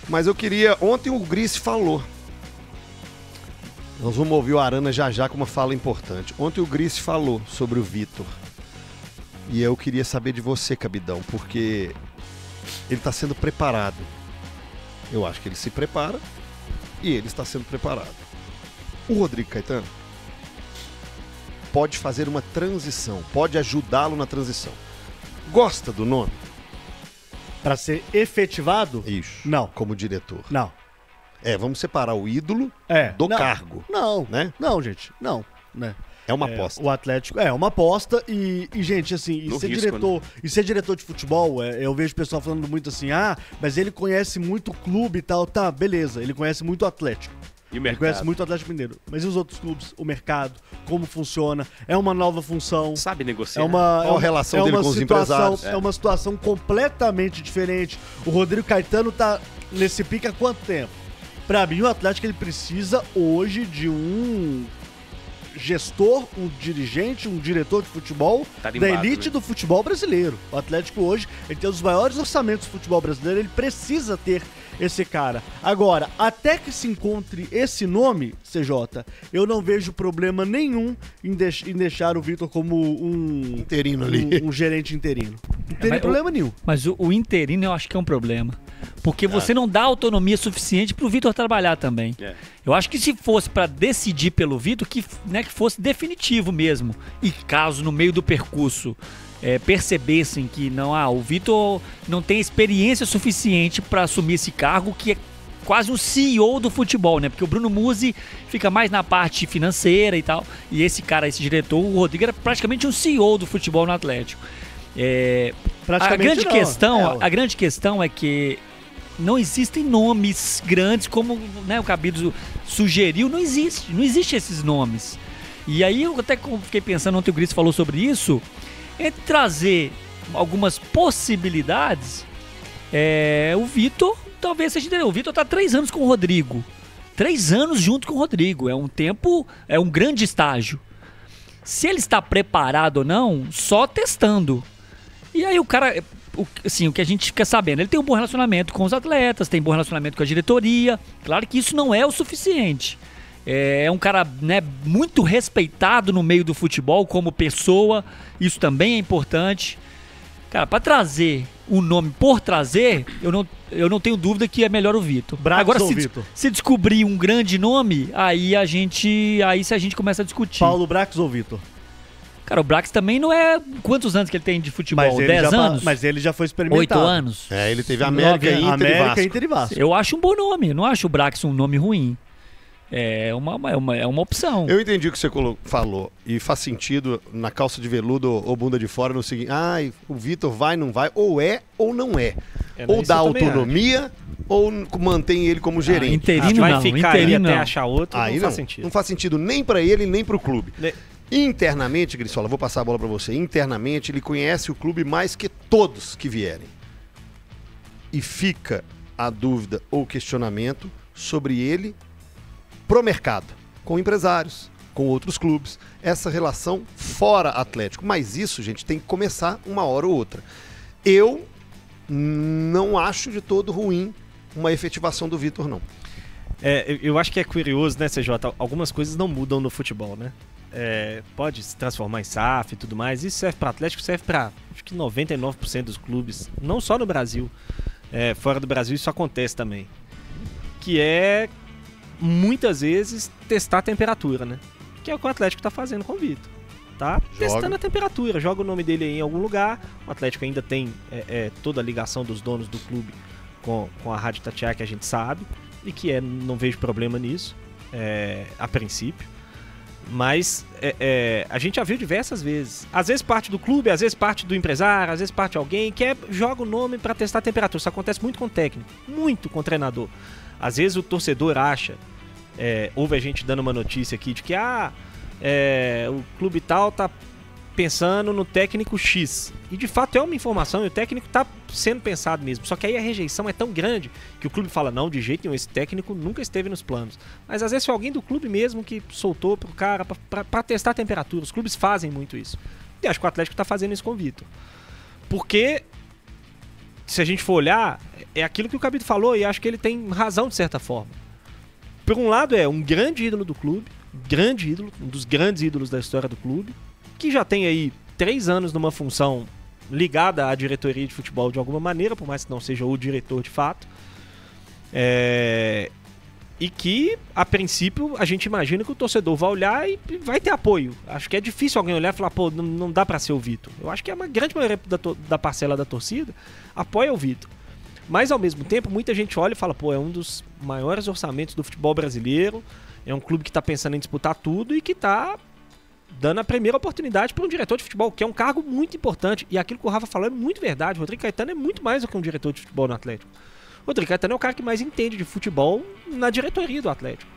Mas eu queria... Ontem o Gris falou. Nós vamos ouvir o Arana já com uma fala importante. Ontem o Gris falou sobre o Vitor. E eu queria saber de você, Cabidão, porque ele está sendo preparado. Eu acho que ele se prepara e ele está sendo preparado. O Rodrigo Caetano pode fazer uma transição, pode ajudá-lo na transição. Gosta do nome? Pra ser efetivado? Isso. Não. Como diretor. Não. Vamos separar o ídolo do cargo. Não, né? Não, gente, não, né? É uma aposta. O Atlético é uma aposta e gente, assim, ser diretor de futebol, eu vejo o pessoal falando muito assim, mas ele conhece muito o clube e tal, tá, beleza, ele conhece muito o Atlético. E o mercado. Ele conhece muito o Atlético Mineiro. Mas e os outros clubes? O mercado, como funciona, é uma nova função. Sabe negociar. Qual a relação dele com os empresários? É uma situação completamente diferente. O Rodrigo Caetano tá nesse pique há quanto tempo? Pra mim, o Atlético ele precisa hoje de um gestor, um dirigente, um diretor de futebol Tarimbado, da elite né? do futebol brasileiro. O Atlético hoje, ele tem os maiores orçamentos do futebol brasileiro, ele precisa ter esse cara. Agora, até que se encontre esse nome, CJ, eu não vejo problema nenhum em deixar o Vitor como um interino ali. Um gerente interino. Não tem problema nenhum. Mas o interino eu acho que é um problema. Porque você não dá autonomia suficiente pro Vitor trabalhar também. Eu acho que se fosse para decidir pelo Vitor, que fosse definitivo mesmo. E caso no meio do percurso percebessem que o Vitor não tem experiência suficiente para assumir esse cargo, que é quase um CEO do futebol, né? Porque o Bruno Musi fica mais na parte financeira e tal. E esse cara, esse diretor, o Rodrigo, era praticamente um CEO do futebol no Atlético. A grande questão é que não existem nomes grandes como o Cabido sugeriu, não existe esses nomes. E aí eu até fiquei pensando, ontem o Gris falou sobre isso, entre trazer algumas possibilidades, o Vitor talvez seja... O Vitor tá 3 anos com o Rodrigo, 3 anos junto com o Rodrigo, é um tempo, é um grande estágio. Se ele está preparado ou não, só testando. E aí o cara... o que a gente fica sabendo, ele tem um bom relacionamento com os atletas, tem um bom relacionamento com a diretoria. Claro que isso não é o suficiente. É um cara, muito respeitado no meio do futebol como pessoa. Isso também é importante. Cara, para trazer o nome por trazer, eu não tenho dúvida que é melhor o Vitor. Agora, se descobrir um grande nome, aí a gente começa a discutir. Paulo Brax ou Vitor? Cara, o Brax também não é... Quantos anos que ele tem de futebol? 10 anos? Mas ele já foi experimentado. 8 anos? Ele teve América, Inter e Vasco. Eu acho um bom nome. Não acho o Brax um nome ruim. É uma opção. Eu entendi o que você falou. E faz sentido na calça de veludo ou bunda de fora no seguinte... o Vitor vai, não vai. Ou é ou não é. Ou dá autonomia... ou mantém ele como gerente. Interino vai não. Ficar interino até não. achar outro, aí não faz sentido. Não faz sentido nem pra ele, nem pro clube. Internamente, Grissola, vou passar a bola pra você. Internamente, ele conhece o clube mais que todos que vierem. E fica a dúvida ou questionamento sobre ele pro mercado, com empresários, com outros clubes. Essa relação fora Atlético. Mas isso, gente, tem que começar uma hora ou outra. Eu não acho de todo ruim uma efetivação do Vitor, não. Eu acho que é curioso, né, CJ? Algumas coisas não mudam no futebol, né? Pode se transformar em SAF e tudo mais. Isso serve para Atlético, serve para acho que 99% dos clubes, não só no Brasil. Fora do Brasil isso acontece também. Que é, muitas vezes, testar a temperatura, né? Que é o que o Atlético tá fazendo com o Vitor. Tá testando a temperatura, joga o nome dele aí em algum lugar. O Atlético ainda tem toda a ligação dos donos do clube com a Rádio Itatiaia, que a gente sabe. E que não vejo problema nisso, a princípio. Mas a gente já viu diversas vezes. Às vezes parte do clube, às vezes parte do empresário, às vezes parte de alguém que joga o nome para testar a temperatura. Isso acontece muito com o técnico, muito com o treinador. Às vezes o torcedor acha, houve a gente dando uma notícia aqui de que o clube tal tá pensando no técnico X. E de fato é uma informação e o técnico tá sendo pensado mesmo. Só que aí a rejeição é tão grande que o clube fala, não, de jeito nenhum, esse técnico nunca esteve nos planos. Mas às vezes foi alguém do clube mesmo que soltou pro cara pra testar a temperatura. Os clubes fazem muito isso. E acho que o Atlético tá fazendo isso com o Vitor. Porque, se a gente for olhar, é aquilo que o Cabito falou, e acho que ele tem razão de certa forma. Por um lado, é um grande ídolo do clube, grande ídolo, um dos grandes ídolos da história do clube, que já tem aí 3 anos numa função ligada à diretoria de futebol de alguma maneira, por mais que não seja o diretor de fato. E que, a princípio, a gente imagina que o torcedor vai olhar e vai ter apoio. Acho que é difícil alguém olhar e falar, pô, não dá pra ser o Vitor. Eu acho que a grande maioria da parcela da torcida apoia o Vitor. Mas, ao mesmo tempo, muita gente olha e fala, pô, é um dos maiores orçamentos do futebol brasileiro, é um clube que tá pensando em disputar tudo e que tá dando a primeira oportunidade para um diretor de futebol, que é um cargo muito importante. E aquilo que o Rafa falou é muito verdade. O Rodrigo Caetano é muito mais do que um diretor de futebol no Atlético. O Rodrigo Caetano é o cara que mais entende de futebol na diretoria do Atlético.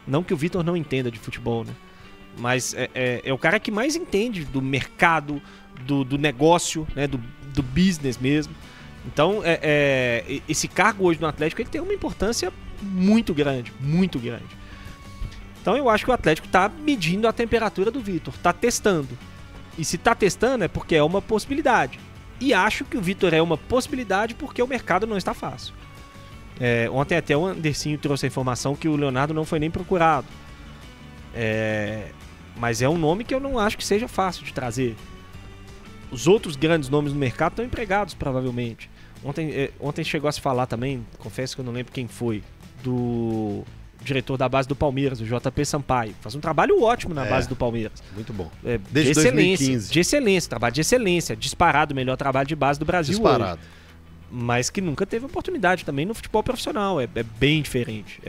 Não que o Vitor não entenda de futebol, né? Mas é o cara que mais entende do mercado, do negócio, né? do business mesmo. Então, esse cargo hoje no Atlético ele tem uma importância muito grande, muito grande. Então eu acho que o Atlético está medindo a temperatura do Vitor, está testando. E se está testando é porque é uma possibilidade. E acho que o Vitor é uma possibilidade porque o mercado não está fácil. Ontem até o Andercinho trouxe a informação que o Leonardo não foi nem procurado. Mas é um nome que eu não acho que seja fácil de trazer. Os outros grandes nomes no mercado estão empregados, provavelmente. Ontem chegou a se falar também, confesso que eu não lembro quem foi, do diretor da base do Palmeiras, o JP Sampaio. Faz um trabalho ótimo na base do Palmeiras. Muito bom. Desde 2015. De excelência, trabalho de excelência. Disparado o melhor trabalho de base do Brasil Disparado. Hoje. Mas que nunca teve oportunidade também no futebol profissional. É bem diferente.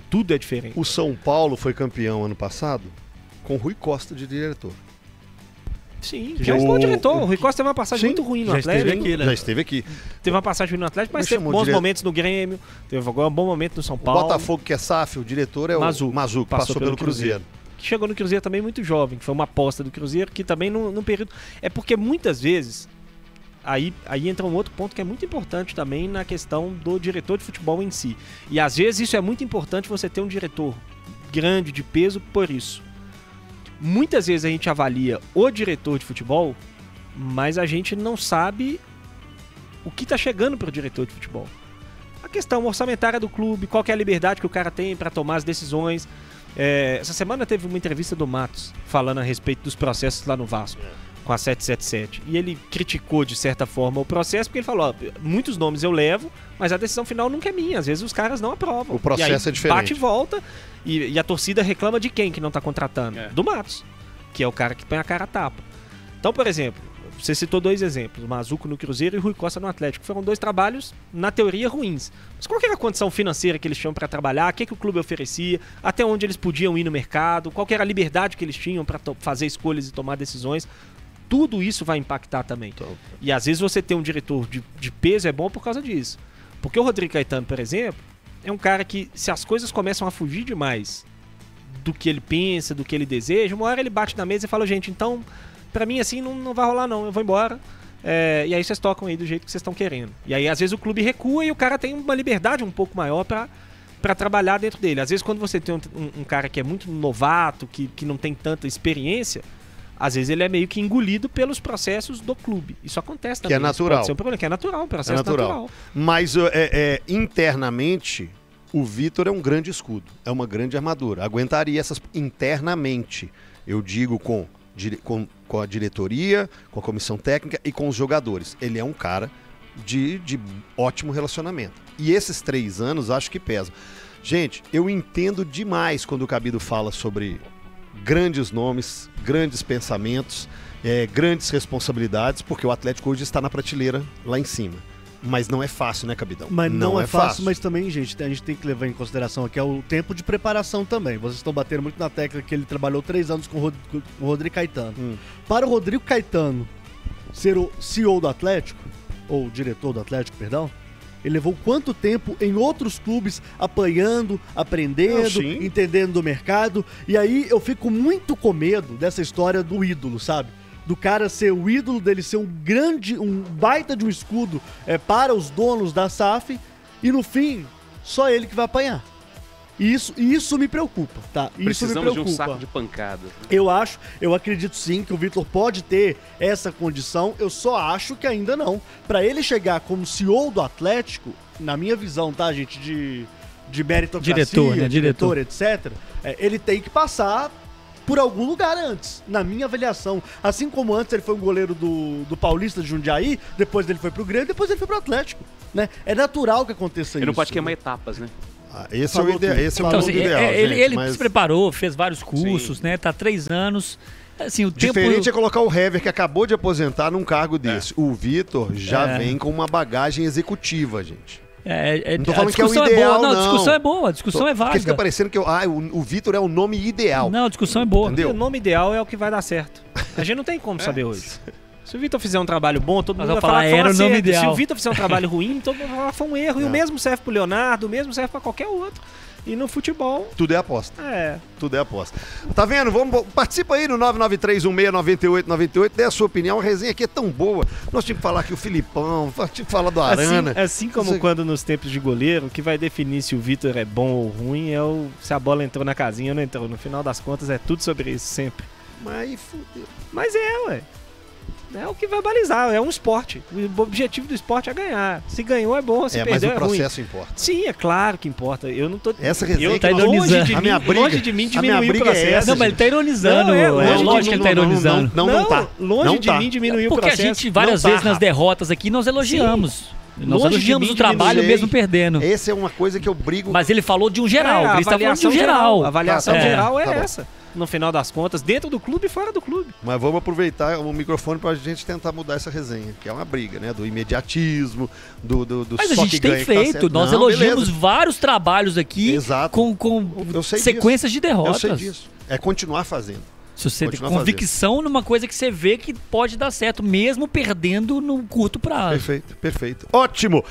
Tudo é diferente. O São Paulo foi campeão ano passado com Rui Costa de diretor. Sim, que é um bom diretor. O Rui Costa teve uma passagem muito ruim no Atlético. Já esteve aqui. Teve uma passagem ruim no Atlético, mas teve bons momentos no Grêmio. Teve agora um bom momento no São Paulo. O Botafogo, que é SAF, o diretor é o Mazuco, que passou pelo Cruzeiro. Que chegou no Cruzeiro também muito jovem, que foi uma aposta do Cruzeiro, que também num período... É porque muitas vezes, aí entra um outro ponto que é muito importante também na questão do diretor de futebol em si. E às vezes isso é muito importante você ter um diretor grande, de peso, por isso. Muitas vezes a gente avalia o diretor de futebol, mas a gente não sabe o que está chegando para o diretor de futebol. A questão orçamentária do clube, qual que é a liberdade que o cara tem para tomar as decisões. Essa semana teve uma entrevista do Matos falando a respeito dos processos lá no Vasco, com a 777. E ele criticou, de certa forma, o processo, porque ele falou, muitos nomes eu levo, mas a decisão final nunca é minha. Às vezes os caras não aprovam. O processo é diferente. Bate e volta, e a torcida reclama de quem que não tá contratando? Do Matos, que é o cara que põe a cara a tapa. Então, por exemplo, você citou 2 exemplos, o Mazuco no Cruzeiro e o Rui Costa no Atlético. Foram 2 trabalhos, na teoria, ruins. Mas qual que era a condição financeira que eles tinham para trabalhar? O que o clube oferecia? Até onde eles podiam ir no mercado? Qual que era a liberdade que eles tinham para fazer escolhas e tomar decisões? Tudo isso vai impactar também. E às vezes você ter um diretor de peso é bom por causa disso. Porque o Rodrigo Caetano, por exemplo, é um cara que, se as coisas começam a fugir demais do que ele pensa, do que ele deseja, uma hora ele bate na mesa e fala, gente, então, pra mim assim não vai rolar não, eu vou embora. E aí vocês tocam aí do jeito que vocês estão querendo. E aí às vezes o clube recua e o cara tem uma liberdade um pouco maior pra trabalhar dentro dele. Às vezes quando você tem um cara que é muito novato, que não tem tanta experiência, às vezes ele é meio que engolido pelos processos do clube. Isso acontece também. Que é natural. Pode ser um problema, que é natural, um processo natural. Mas internamente, o Vitor é um grande escudo, é uma grande armadura. Aguentaria essas internamente, eu digo com a diretoria, com a comissão técnica e com os jogadores. Ele é um cara de ótimo relacionamento. E esses 3 anos acho que pesam. Gente, eu entendo demais quando o Cabido fala sobre grandes nomes, grandes pensamentos, grandes responsabilidades, porque o Atlético hoje está na prateleira lá em cima. Mas não é fácil, né, Cabidão? Mas não é fácil, mas também, gente, a gente tem que levar em consideração aqui o tempo de preparação também. Vocês estão batendo muito na tecla que ele trabalhou 3 anos com o Rodrigo Caetano. Para o Rodrigo Caetano ser o CEO do Atlético, ou diretor do Atlético, perdão, ele levou quanto tempo em outros clubes apanhando, aprendendo, entendendo do mercado. E aí eu fico muito com medo dessa história do ídolo, sabe? Do cara ser o ídolo, dele ser um baita de um escudo para os donos da SAF, e no fim, só ele que vai apanhar. E isso me preocupa, tá? Precisamos de um saco de pancadas. Eu acredito sim que o Vitor pode ter essa condição, eu só acho que ainda não. Para ele chegar como CEO do Atlético, na minha visão, tá, gente, de meritocracia, diretor, etc., ele tem que passar por algum lugar antes, na minha avaliação. Assim como antes ele foi um goleiro do Paulista de Jundiaí, depois ele foi pro Grêmio, depois ele foi pro Atlético, né? É natural que aconteça isso. Ele não pode queimar etapas, né? Esse é o ideal, ideal, ele se preparou, fez vários cursos, né? Tá 3 anos. Assim, o diferente é colocar o Hever, que acabou de aposentar, num cargo desse. O Vitor já vem com uma bagagem executiva, gente. Não tô falando que é o ideal, não. A discussão é boa, a discussão é válida. Porque fica parecendo que o Vitor é o nome ideal. Não, a discussão é boa. Entendeu? O nome ideal é o que vai dar certo. A gente não tem como saber hoje. Se o Vitor fizer um trabalho bom, todo mundo vai falar que foi um acerto. Se o Vitor fizer um trabalho ruim, todo mundo vai falar que foi um erro. E o mesmo serve pro Leonardo, o mesmo serve pra qualquer outro. E no futebol... Tudo é aposta. Tudo é aposta. Tá vendo? Participa aí no 993169898. Dê a sua opinião. A resenha aqui é tão boa. Nós tínhamos que falar aqui o Filipão, nós tínhamos que falar do Arana. Assim como quando nos tempos de goleiro, o que vai definir se o Vitor é bom ou ruim é se a bola entrou na casinha ou não entrou. No final das contas é tudo sobre isso, sempre. Mas ué. É o que vai balizar, é um esporte. O objetivo do esporte é ganhar. Se ganhou é bom, se perdeu é ruim. Mas o processo importa. Sim, é claro que importa. Eu não tô... Essa resenha tá ironizando. Longe de mim diminuir o processo. Não, mas ele tá ironizando. Lógico que ele tá ironizando. Não tá. Longe de mim diminuir o processo. Porque a gente, várias vezes nas derrotas aqui, nós elogiamos. Nós elogiamos o trabalho mesmo perdendo. Essa é uma coisa que eu brigo... Mas ele falou de um geral. O Cris tá falando de um geral. A avaliação geral é essa. No final das contas, dentro do clube e fora do clube. Mas vamos aproveitar o microfone pra gente tentar mudar essa resenha, que é uma briga, né? Do imediatismo, do Mas a gente tem feito, nós elogiamos vários trabalhos aqui com sequências de derrotas. Eu sei disso. É continuar fazendo. Se você tem convicção numa coisa que você vê que pode dar certo, mesmo perdendo no curto prazo. Perfeito. Ótimo!